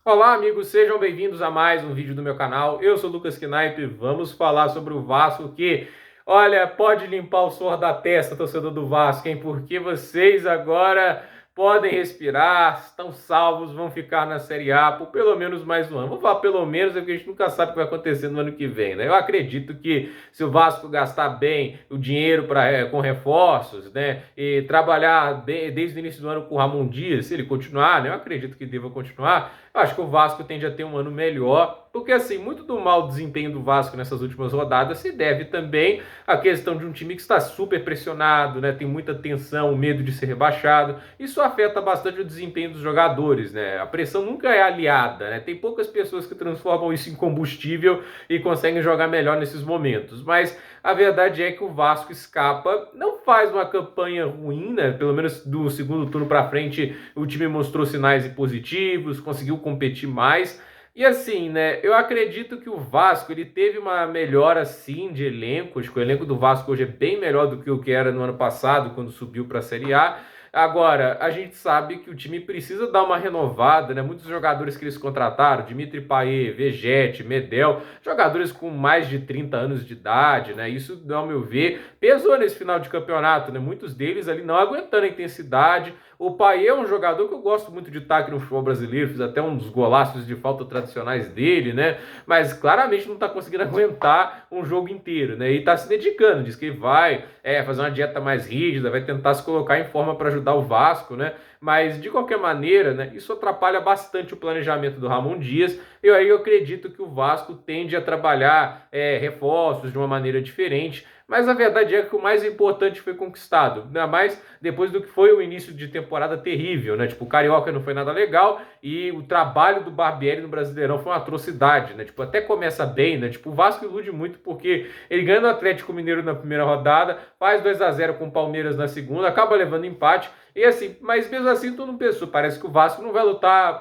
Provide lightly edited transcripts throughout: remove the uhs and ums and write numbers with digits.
Olá, amigos, sejam bem-vindos a mais um vídeo do meu canal. Eu sou o Lucas Knaip e vamos falar sobre o Vasco que, olha, pode limpar o suor da testa, torcedor do Vasco, hein? Porque vocês agora podem respirar, estão salvos, vão ficar na Série A por pelo menos mais um ano. Vou falar pelo menos, porque a gente nunca sabe o que vai acontecer no ano que vem, né? Eu acredito que se o Vasco gastar bem o dinheiro com reforços, né, e trabalhar desde o início do ano com o Ramon Dias, se ele continuar, né, eu acredito que deva continuar. Eu acho que o Vasco tende a ter um ano melhor, porque assim, muito do mau desempenho do Vasco nessas últimas rodadas se deve também à questão de um time que está super pressionado, né? Tem muita tensão, medo de ser rebaixado. Isso afeta bastante o desempenho dos jogadores, né? A pressão nunca é aliada, né? Tem poucas pessoas que transformam isso em combustível e conseguem jogar melhor nesses momentos. Mas a verdade é que o Vasco escapa, não faz uma campanha ruim, né? Pelo menos do segundo turno para frente, o time mostrou sinais positivos, conseguiu competir mais. E assim, né, eu acredito que o Vasco, ele teve uma melhora sim de elenco. Acho que o elenco do Vasco hoje é bem melhor do que o que era no ano passado, quando subiu para a Série A. Agora, a gente sabe que o time precisa dar uma renovada, né? Muitos jogadores que eles contrataram, Dimitri Payet, Vegete, Medel, jogadores com mais de 30 anos de idade, né? Isso, ao meu ver, pesou nesse final de campeonato, né? Muitos deles ali não aguentando a intensidade. O Payet é um jogador que eu gosto muito de estar aqui no futebol brasileiro, fiz até uns golaços de falta tradicionais dele, né? Mas claramente não está conseguindo aguentar um jogo inteiro, né? E está se dedicando, diz que vai fazer uma dieta mais rígida, vai tentar se colocar em forma para ajudar o Vasco, né? Mas de qualquer maneira, né, isso atrapalha bastante o planejamento do Ramon Dias. E aí eu acredito que o Vasco tende a trabalhar reforços de uma maneira diferente. Mas a verdade é que o mais importante foi conquistado, ainda mais depois do que foi o início de temporada terrível, né? Tipo, o Carioca não foi nada legal e o trabalho do Barbieri no Brasileirão foi uma atrocidade, né? Tipo, até começa bem, né? Tipo, o Vasco ilude muito porque ele ganha no Atlético Mineiro na primeira rodada, faz 2-0 com o Palmeiras na segunda, acaba levando empate. E assim, mas mesmo assim tu não pensou, parece que o Vasco não vai lutar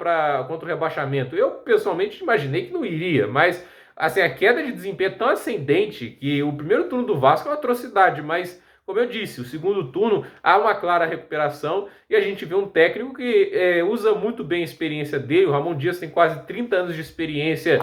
contra o rebaixamento. Eu pessoalmente imaginei que não iria, mas assim, a queda de desempenho é tão ascendente que o primeiro turno do Vasco é uma atrocidade, mas como eu disse, o segundo turno há uma clara recuperação e a gente vê um técnico que usa muito bem a experiência dele. O Ramon Dias tem quase 30 anos de experiência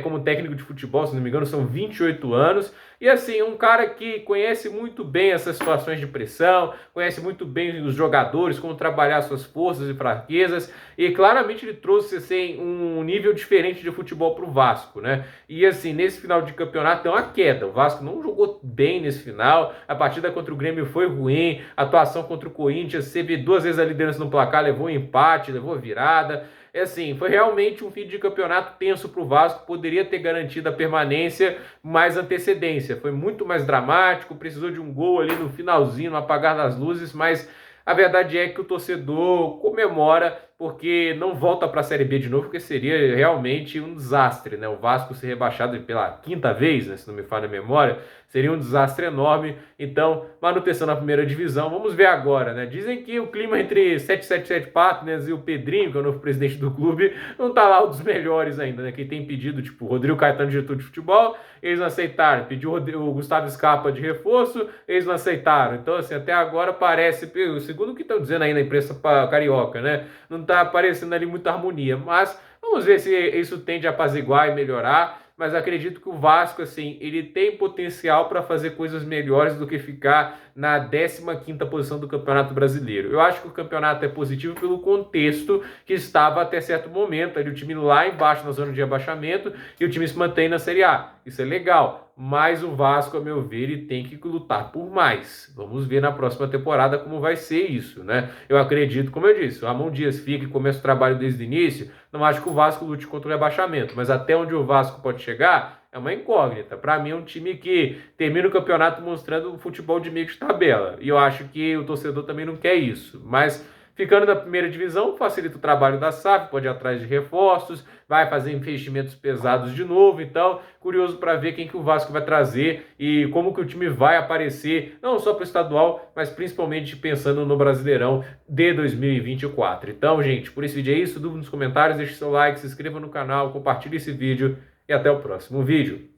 como técnico de futebol, se não me engano, são 28 anos. E assim, um cara que conhece muito bem essas situações de pressão, conhece muito bem os jogadores, como trabalhar suas forças e fraquezas, e claramente ele trouxe assim, um nível diferente de futebol para o Vasco, né? E assim, nesse final de campeonato tem uma queda. O Vasco não jogou bem nesse final, a partida contra o Grêmio foi ruim, a atuação contra o Corinthians, teve duas vezes a liderança no placar, levou um empate, levou virada. É assim, foi realmente um fim de campeonato tenso para o Vasco, poderia ter garantido a permanência mais antecedência. Foi muito mais dramático, precisou de um gol ali no finalzinho, no apagar das luzes, mas a verdade é que o torcedor comemora porque não volta para a Série B de novo, porque seria realmente um desastre, né? O Vasco ser rebaixado pela quinta vez, né? Se não me falha a memória, seria um desastre enorme. Então, manutenção na primeira divisão. Vamos ver agora, né? Dizem que o clima entre 777 Partners e o Pedrinho, que é o novo presidente do clube, não tá lá um dos melhores ainda, né? Quem tem pedido, tipo, o Rodrigo Caetano, diretor de futebol, eles não aceitaram. Pediu o Gustavo Scarpa de reforço, eles não aceitaram. Então, assim, até agora parece, segundo o que estão dizendo aí na imprensa carioca, né? Não tá aparecendo ali muita harmonia, mas vamos ver se isso tende a apaziguar e melhorar. Mas acredito que o Vasco, assim, ele tem potencial para fazer coisas melhores do que ficar na 15ª posição do Campeonato Brasileiro. Eu acho que o campeonato é positivo pelo contexto que estava até certo momento, ali o time lá embaixo na zona de rebaixamento e o time se mantém na Série A. Isso é legal, mas o Vasco, a meu ver, ele tem que lutar por mais. Vamos ver na próxima temporada como vai ser isso, né? Eu acredito, como eu disse, o Ramon Dias fica e começa o trabalho desde o início. Não acho que o Vasco lute contra o rebaixamento, mas até onde o Vasco pode chegar é uma incógnita. Para mim é um time que termina o campeonato mostrando um futebol de meio de tabela. E eu acho que o torcedor também não quer isso. Mas ficando na primeira divisão, facilita o trabalho da SAF, pode ir atrás de reforços, vai fazer investimentos pesados de novo. Então, curioso para ver quem que o Vasco vai trazer e como que o time vai aparecer, não só para o estadual, mas principalmente pensando no Brasileirão de 2024. Então, gente, por esse vídeo é isso. Dúvida nos comentários, deixe seu like, se inscreva no canal, compartilhe esse vídeo e até o próximo vídeo.